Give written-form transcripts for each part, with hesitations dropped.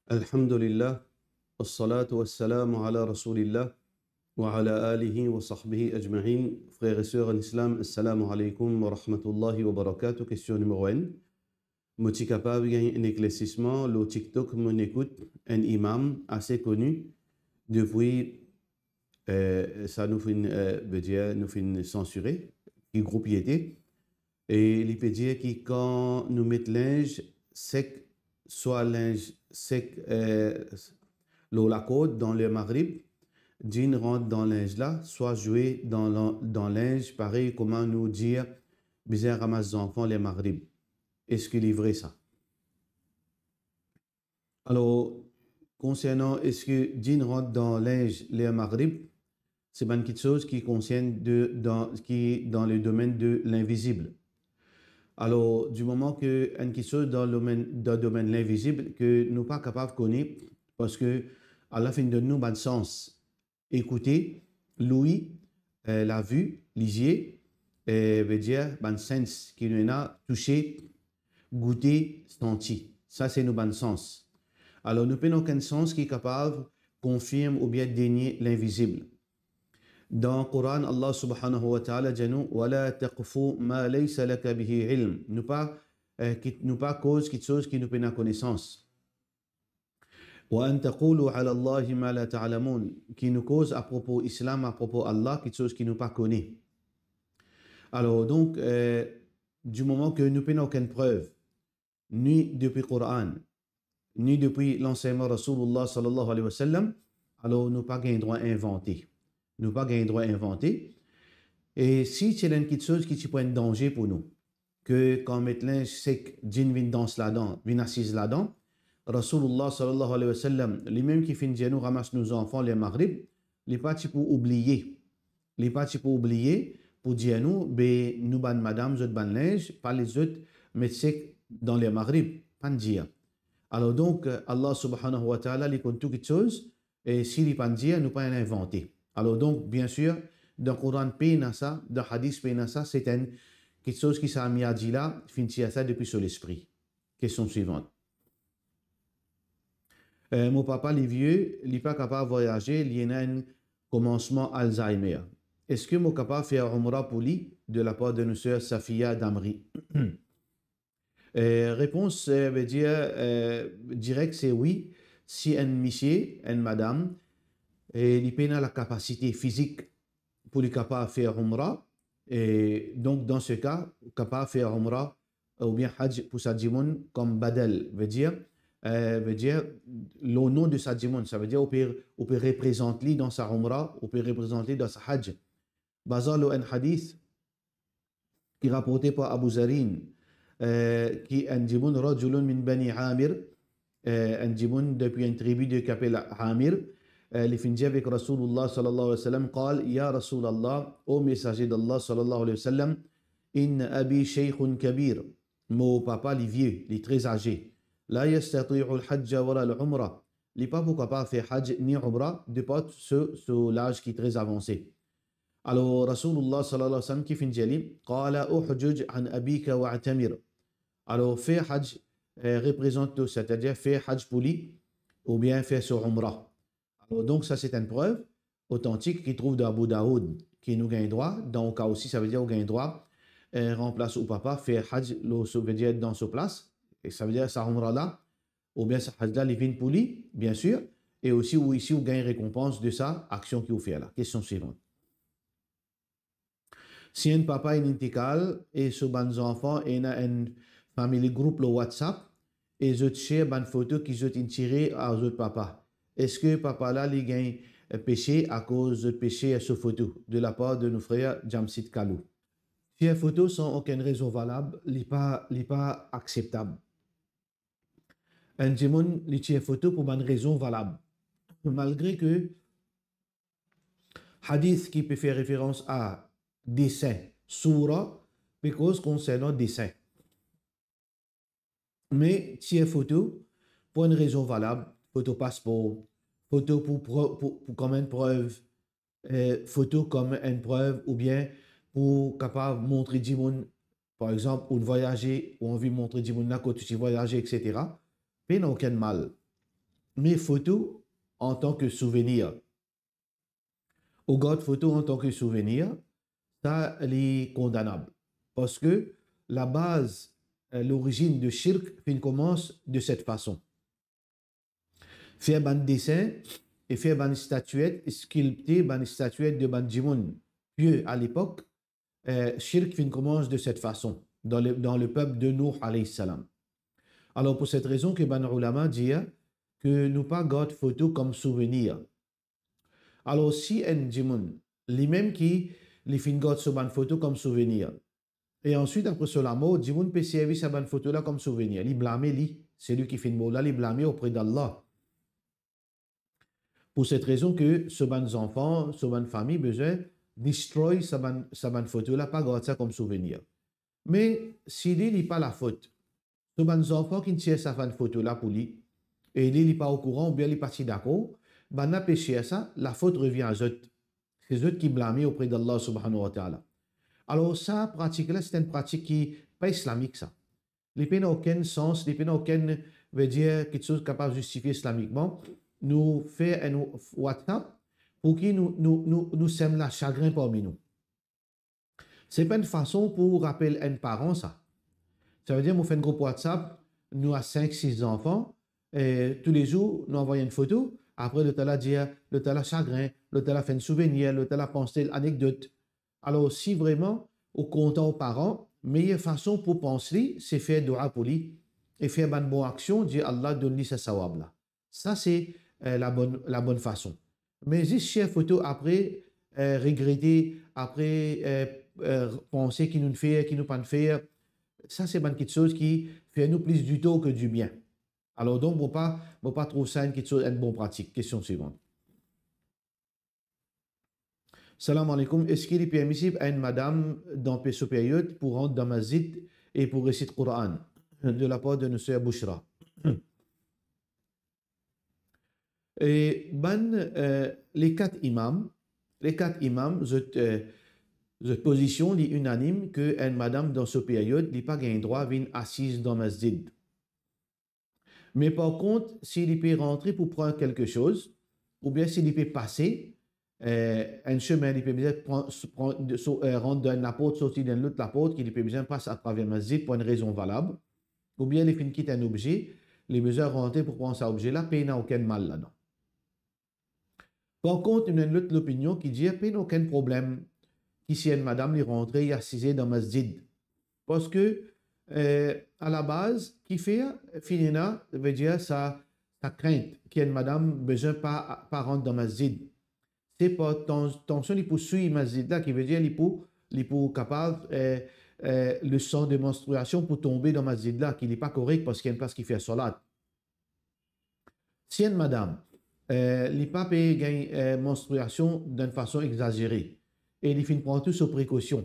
Alhamdulillah, wassalatu wassalamu ala rasulillah, wa ala alihi wa sahbihi ajma'in. Frères et sœurs en islam, assalamu alaikum wa rahmatullahi wa barakatuh. Question numéro 1. Moti capable gagne un éclaircissement, le TikTok mon écoute un imam assez connu depuis ça nous fait veut dire nous fait censurer, qui groupe y était et il peut dire que quand nous mettons linge sec, soit linge sec la côte dans le Maghrib, Jean rentre dans linge là, soit jouer dans linge, pareil, comment nous dire, bizarre ramasse enfants les Maghrib. Est-ce qu'il est vrai ça? Alors, concernant est-ce que Jean rentre dans linge les Maghrib, c'est une petite chose qui concerne qui dans le domaine de l'invisible. Alors, du moment que une chose dans le domaine de l'invisible que nous pas capables de connaître, parce que à la fin de nous, bon sens, écouter, l'ouïe, la vue, lisier, veut dire bon sens qui nous a touché, goûté, senti. Ça, c'est nos bon sens. Alors, nous prenons aucun sens qui est capable, confirme ou bien dénier l'invisible. Dans le Coran, Allah subhanahu wa ta'ala dit nous وَلَا تَقْفُوا مَا لَيْسَ لَكَ بِهِ عِلْمٍ. Nous pas cause quelque chose qui nous prenne connaissance. وَأَن تَقُولُوا عَلَى اللَّهِ مَا لَا تَعْلَمُونَ. Qui nous cause à propos islam, à propos Allah, quelque chose qui nous pas connaît. Alors donc, du moment que nous prenons aucune preuve, ni depuis le Coran, ni depuis l'enseignement Rasulullah sallallahu alayhi wa sallam, alors nous pas gain droit à inventer. Nous pas gain droit à inventer. Et si c'est une petite chose qui peut être danger pour nous, que quand maintenant sec, djinn vient danser là-dedans, vient assise là-dedans, Rasulullah sallallahu alayhi wa sallam, lui-même qui finit de nous ramasse nos enfants les Maghrib, les pas pour oublier. Les pas pour oublier, pour dire nous, ben nous ban madame, zot ban linge, pas les autres, mais sec dans les Maghrib, pas dire. Alors donc, Allah subhanahu wa ta'ala, il compte toutes choses, et s'il n'est pas dire, nous pas inventer. Alors donc, bien sûr, dans le Coran, ça, dans le Hadith, ça, c'est quelque chose qui s'est mis à dire là, finit à ça depuis sur l'esprit. Question suivante. Mon papa, les vieux, il n'est pas capable de voyager, il y a un commencement Alzheimer. Est-ce que mon papa fait un umrah pour lui de la part de nos sœurs Safia Damri? Réponse veut dire direct, c'est oui. Si un monsieur, une madame, il a la capacité physique pour lui capable de faire umrah, et donc dans ce cas, capable de faire umrah ou bien hajj pour sa djimoun comme badal, veut dire le nom de sa djimoun, ça veut dire on peut représenter dans sa umrah, on peut représenter dans sa hajj. Basé sur un hadith qui est rapporté par Abu Zarin, qui est un djimoun rajulun min bani Amir, un djimoun depuis une tribu de Kapel Amir, اللي في نجابك رسول الله صلى الله عليه وسلم قال يا رسول الله او messager d'Allah صلى الله عليه وسلم إن أبي شيخ كبير. Mon papa les vieux, les très âgés, لا يستطيع الحج ولا العمرة, les pas capable de faire hajj ni umrah de pas sur l'âge qui est très avancé. Alors Rasulullah صلى الله عليه وسلم كيف نجالي قال أحجج عن أبيك واعتمر. Alors faire hajj représente, c'est-à-dire faire hajj pour lui ou bien faire sur umrah. Donc, ça, c'est une preuve authentique qui trouve dans Abu Daoud, qui nous gagne droit. Dans le cas aussi, ça veut dire qu'on gagne droit, remplace au papa, faire hajj, ça veut dire dans sa place, et ça veut dire ça umrah là, ou bien ça hajj là, les vins pour lui, bien sûr, et aussi où ici, on gagne récompense de sa action qu'il fait là. Question suivante. Si un papa est intikal, et ce ban enfant, et il a un family group, le WhatsApp, et je share une photo qu'ils ont tiré à autre papa. Est-ce que papa là, il gagne péché à cause de péché à ce photo de la part de nos frères Jamsit Kalou? Si les photos sans aucune raison valable, il n'est pas acceptable. Un djimoun, il tient photo pour une raison valable. Malgré que hadith qui peut faire référence à dessin, surah, parce concernant dessin. Mais si les photos, pour une raison valable, photo passeport, photo pour comme une preuve, photo comme une preuve, ou bien pour capable montrer du monde, par exemple, ou voyager, ou envie de montrer du monde là quand tu voyager, etc. Mais il n'y a aucun mal. mais photo en tant que souvenir. Ou garde photo en tant que souvenir, ça est condamnable. Parce que la base, l'origine de shirk, commence de cette façon. Faire un dessin et faire une statuette, sculpter une statuette de ban djimoun pieux à l'époque, shirk commence de cette façon, dans le peuple de Nuh alayhi salam. Alors pour cette raison que ban ulama dit que nous pas garde photo comme souvenir. Alors si un djimoun, les mêmes qui les fin garde sur ban photo comme souvenir, et ensuite après cela mort, djimoun peut servir sa ban photo là comme souvenir, il blâme lui, c'est lui qui fait mot là, il blâme auprès d'Allah. Pour cette raison que ce ban enfants, ce ban famille besoin destroy sa ban photo là, pas garder ça comme souvenir. Mais s'il n'est pas la faute, ce ban enfants qui tient sa ban photo là pour lui, et il n'est pas au courant ou bien il n'est pas si d'accord, ben n'a péché à ça, la faute revient à eux. C'est eux qui blâment auprès d'Allah subhanahu wa ta'ala. Alors ça, pratique là, c'est une pratique qui n'est pas islamique ça. Les peines n'a aucun sens, les peines n'a aucun, veut dire, quelque chose capable de justifier islamiquement. Nous fait un WhatsApp pour qui nous sème la chagrin parmi nous. Ce n'est pas une façon pour rappeler un parent ça. Ça veut dire, nous faisons un groupe WhatsApp, nous avons 5-6 enfants, et tous les jours, nous envoyons une photo. Après, le tala dit, le tala chagrin, le tala fait un souvenir, le tala pensé l'anecdote. Alors, si vraiment, au content aux parents, meilleure façon pour penser, c'est faire dua pour lui et faire une bonne action, dire Allah donne-lui sa sawab là. Ça, c'est la bonne façon. Mais juste faire photo après, regretter, après, penser qu'il nous fait, qu'il nous pas fait, ça, c'est quelque chose qui fait nous plus du tort que du bien. Alors, donc, on ne pas trouver ça une bonne pratique. Question suivante. Salam alaikum. Est-ce qu'il est permissible à une madame dans cette période pour rentrer dans masjid et pour réciter le Coran de la part de Nusaya Bouchra? Et les quatre imams, cette position est unanime que une madame dans cette période n'a pas un droit à venir assise dans masjid. Mais par contre, s'il peut rentrer pour prendre quelque chose, ou bien s'il peut passer un chemin, il peut bien rentrer dans la porte, sortir dans l'autre la porte, qu'il peut bien passer à travers le masjid pour une raison valable, ou bien il quitte un objet, les besoins rentrer pour prendre cet objet-là, il n'y a aucun mal là-dedans. Par contre, il y a une autre opinion qui dit qu'il n'y a aucun problème si une madame est rentrée et assise dans le masjid. Parce que, à la base, qui fait, finina, veut dire sa crainte, qu'il y a une madame besoin pas rentrer dans le masjid. C'est pas tension, il peut suivre le masjid là, qui veut dire il peut capable le sang de menstruation pour tomber dans le masjid là, qui n'est pas correct parce qu'il y a une place qui fait salat. Si une madame, les papes gagnent menstruation d'une façon exagérée. Et ils finissent prendre toutes ces précautions.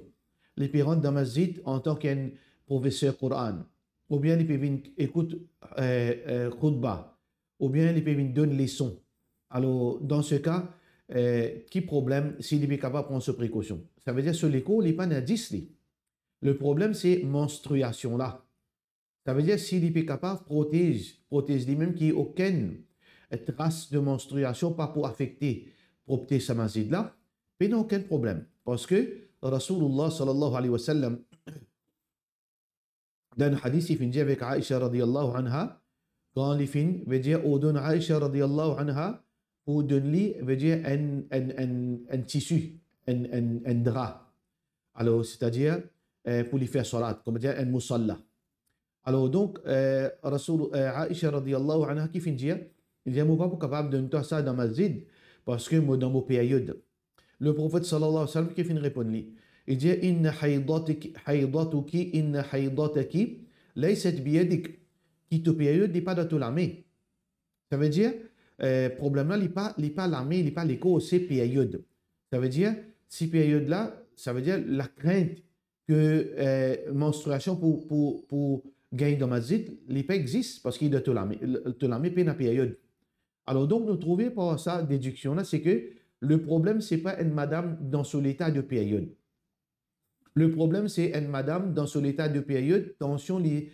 Les parents dans le masjid en tant qu'un professeur Coran, ou bien ils peuvent écouter khutbah, ou bien ils peuvent donner des leçons. Alors, dans ce cas, qui problème s'il est capable de prendre ces précautions? Ça veut dire que sur l'école, il n'est pas nadis. Le problème, c'est menstruation là. Ça veut dire s'il est capable de protège lui-même qu'il n'y ait aucune trace de menstruation pas pour affecter propreté sa masjid là, mais il n'y a aucun problème. Parce que Rasulullah sallallahu alayhi wa sallam, dans un hadith, il dit avec Aïcha radiyallahu anha, quand il finit, veut dire, on donne Aïcha radiyallahu anha, pour donner, veut dire, un tissu, un drap. Alors, c'est-à-dire, pour lui faire salat, comme dire, un musalla. Alors, donc, Aïcha radiyallahu anha, qui finit, il dit, je ne suis pas capable de donner ça dans ma masjid, parce que moi, dans mon période, le prophète sallallahu alayhi wa sallam, qui finit répondre, il dit, inna haydatuki, inna haydataki, laysat biyadik, qui te période n'est pas dans la main. Ça veut dire, problème là, il n'est pas la main, il n'est pas l'écho, c'est période. Ça veut dire, si période là, ça veut dire la crainte que menstruation pour gagner dans ma masjid, il n'est pas existe, parce qu'il est dans la main, pas dans la période. Alors donc, nous trouvons par ça, déduction là, c'est que le problème, ce n'est pas une madame dans son état de période. Le problème, c'est une madame dans son état de période, tension, les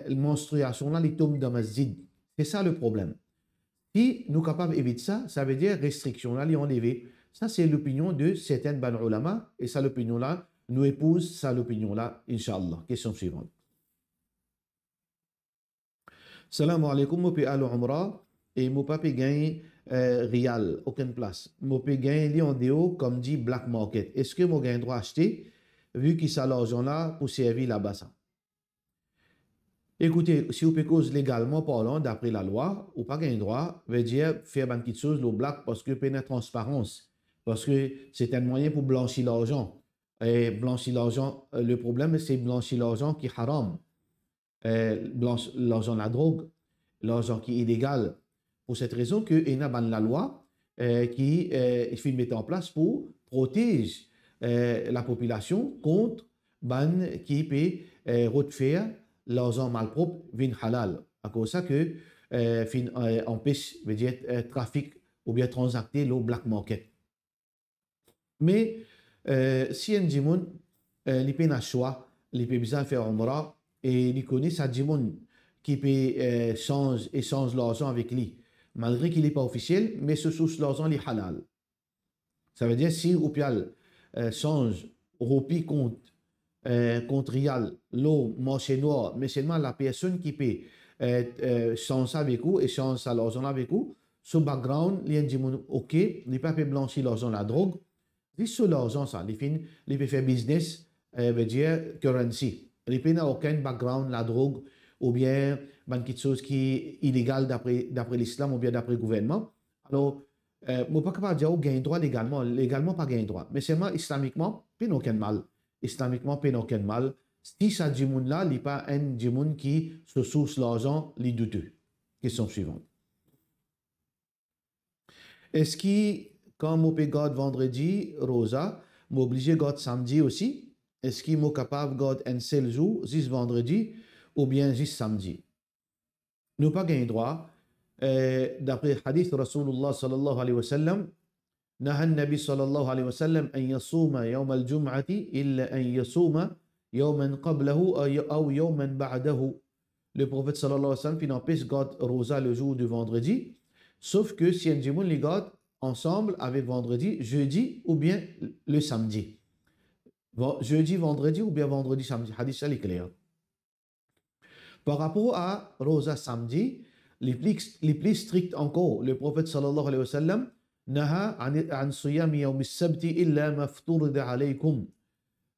menstruations là, les tombent dans ma masjid. C'est ça le problème. Si nous sommes capables d'éviter ça, ça veut dire restriction là, les enlever. Ça, c'est l'opinion de certaines ban ulama, et ça, l'opinion là, nous épouse ça, l'opinion là, Inch'Allah. Question suivante. Salam alaikum, moi, peux aller Umrah, et moi, pas gagner rial, aucune place. Moi, peux gagner en déo, comme dit Black Market. Est-ce que moi, j'ai droit d'acheter, vu qu'il ça l'argent là, pour servir là-bas ça? Écoutez, si vous pouvez cause légalement parlant, d'après la loi, ou pas gain droit, veut dire faire une petite chose, le black, parce que peine transparence. Parce que c'est un moyen pour blanchir l'argent. Et blanchir l'argent, le problème, c'est blanchir l'argent qui est haram. L'argent de la drogue, l'argent qui est illégal. Pour cette raison qu'il y a la loi qui est mettre en place pour protéger la population contre ban qui peut refaire l'argent malpropre vin halal. À cause de ça que empêche veut dire trafic ou bien transacter le black market. Mais si un djimoun il peut un choix, il peut bien faire umrah et il connaît ça djimoun qui peut échange l'argent avec lui malgré qu'il n'est pas officiel, mais ce source l'argent est halal. Ça veut dire si Oupial change roupi contre rial, l'eau, marché noir, mais seulement la personne qui peut changer avec vous, échange sa l'argent avec vous, ce background, il y a un djimoun ok, il ne peut pas blanchir l'argent la drogue, c'est sur l'argent ça, il peut faire business, veut dire currency. Il peut n'a aucun background la drogue ou bien quelque chose qui est illégal d'après l'islam ou bien d'après le gouvernement. Alors, je ne peux pas capable de dire qu'il y a un droit légalement pas gain droit, mais seulement islamiquement, il n'y a aucun mal. Islamiquement, il n'y a aucun mal. Si ça djimoun là, il n'y a pas un djimoun qui se source l'argent, les douteux. Question suivante. Est-ce que quand je peux garder vendredi, Rosa, je suis obligé de garder samedi aussi? Est-ce qu'il est capable de garder un seul jour, juste vendredi, ou bien juste samedi? Nous pas gain droit. D'après le hadith de Rasulullah sallallahu alayhi wa sallam, نهى النبي صلى الله عليه وسلم أن يصوم يوم الجمعة إلا أن يصوم يوما قبله أو يوما بعده. Le prophète sallallahu alayhi wa sallam il empêche garder rosa le jour du vendredi, sauf que si un djimoun les garde ensemble avec vendredi, jeudi ou bien le samedi. Jeudi, vendredi ou bien vendredi, samedi. Hadith ça est clair. Par rapport à rosa samedi, les plus stricts encore, le prophète sallallahu alayhi wa sallam نهى عن صيام يوم السبت إلا ما افترض عليكم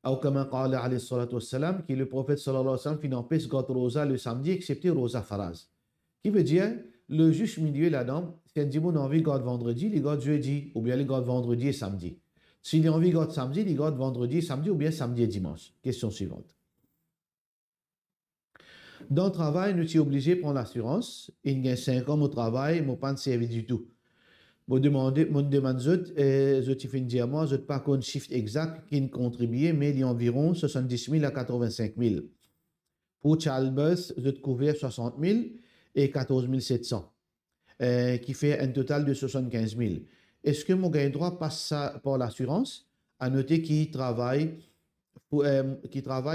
أو كما قال عليه الصلاة والسلام qui le prophète sallallahu alayhi wa sallam qui n'empêche garder rosa le samedi excepté rosa faraz qui veut dire le juste milieu là-dedans si un djimoun a envie de garder vendredi il garde jeudi ou bien il garde vendredi et samedi s'il a envie de garder samedi il garde vendredi et samedi ou bien samedi et dimanche. Question suivante. Dans le travail nous sommes obligés de prendre l'assurance il y a 5 ans au travail mais pas de service du tout. Je demande, je te fais dire moi, je ne pas un chiffre exact qui contribue, mais il y a environ 70 000 à 85 000. Pour Charles Bus, je te couvre 60 000 et 14 700, qui fait un total de 75 000. Est-ce que mon gain droit passe ça par l'assurance? À noter qui travaille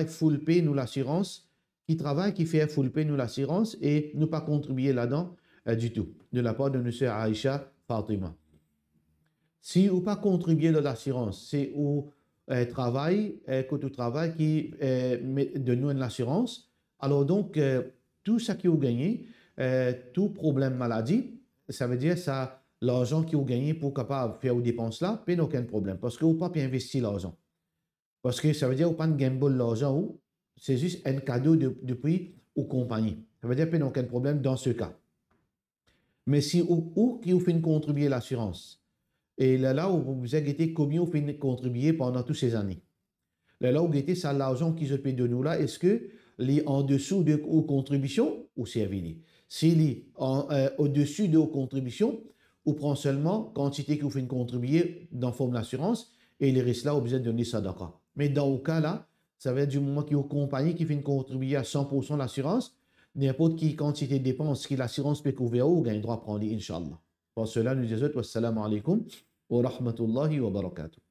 full pay nous l'assurance, qui fait full pay nous l'assurance et ne pas contribuer là-dedans du tout, de la part de M. Aïcha Fatima. Si ou pas contribuer de l'assurance, c'est où travail, côté travail qui donne nous une assurance. Alors donc, tout ce qui est gagné, tout problème maladie, ça veut dire ça l'argent qui est gagné pour capable faire aux dépenses là, pas aucun problème. Parce que vous pas bien investir l'argent. Parce que ça veut dire vous pas gamble l'argent, c'est juste un cadeau depuis aux compagnies. Ça veut dire pas aucun problème dans ce cas. Mais si ou qui vous fait contribuer l'assurance, et là où vous avez été combien vous fait contribuer pendant toutes ces années. Là où vous avez ça l'argent qui se paye de nous là, est-ce que les en dessous de aux contributions ou servir? S'il est au-dessus de aux contributions, ou prend seulement quantité que vous faites contribuer dans forme d'assurance et les restes là vous besoin de donner ça d'accord. Mais dans le cas là, ça va être du moment qu'il y a une compagnie qui fait contribuer à 100% l'assurance. N'importe quelle quantité de dépenses que l'assurance peut couvrir ou gagne droit à prendre, Inch'Allah. Pour cela, nous disons, wassalamu alaikum wa rahmatullahi wa barakatuh.